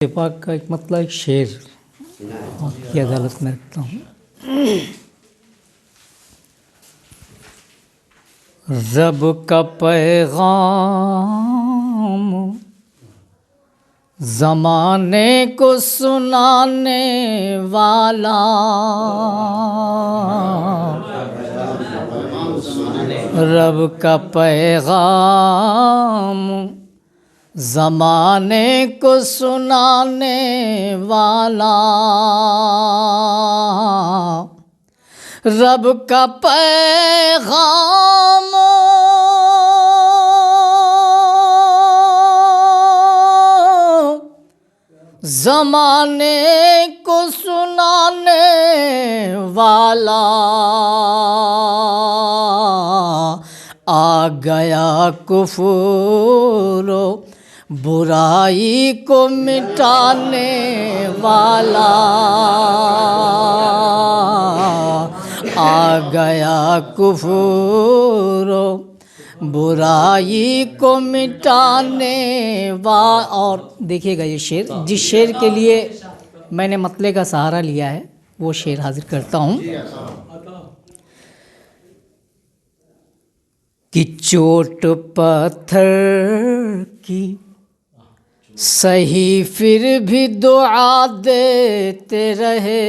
پاک کا ایک مطلب ایک شعر آپ کی عدالت میں رکھتا ہوں۔ رب کا پیغام زمانے کو سنانے والا، رب کا پیغام زمانے کو سنانے والا، رب کا پیغام زمانے کو سنانے والا، آ گیا کفر و برائی کو مٹانے والا، آ گیا کفر و برائی کو مٹانے والا۔ اور دیکھیے گا یہ شعر، جس شعر کے لیے میں نے مطلع کا سہارا لیا ہے وہ شعر حاضر کرتا ہوں کہ چوٹ پتھر کی سہی پھر بھی دعا دیتے رہے،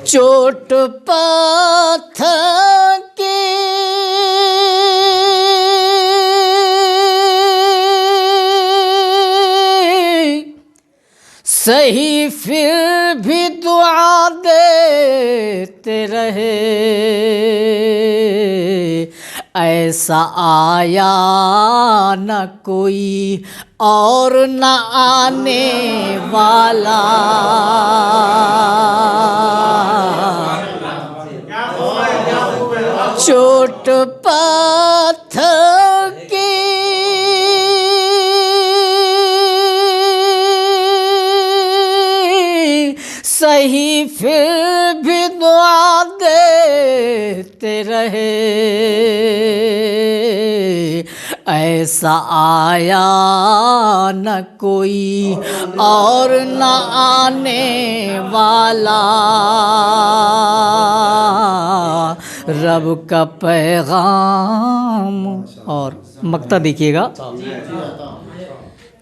چوٹ پتھر کی سہی پھر بھی دعا دیتے رہے، ایسا آیا نہ کوئی اور نہ آنے والا، چوٹ پتھر کی سہی پھر بھی دعا دیتے رہے، ایسا آیا نہ کوئی اور نہ آنے والا، رب کا پیغام۔ اور مقطع دیکھیے گا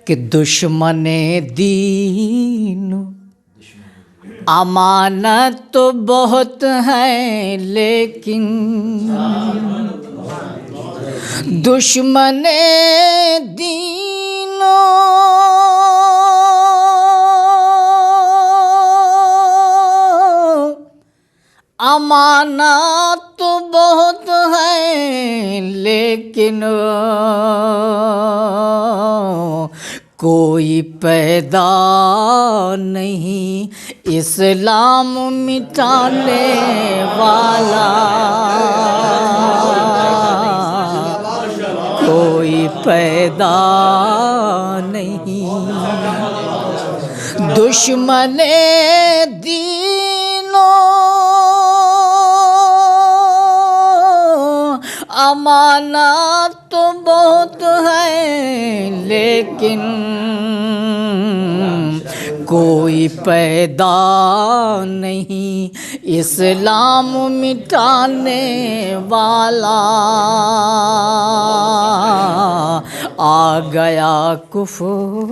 کہ دشمن دین امانت تو بہت ہے لیکن، دشمن دین امانت تو بہت ہے لیکن، کوئی پیدا نہیں اسلام مٹانے والا، کوئی پیدا نہیں دشمن دین امانت تو بہت ہے لیکن، کوئی پیدا نہیں اسلام مٹانے والا، آ گیا کفر۔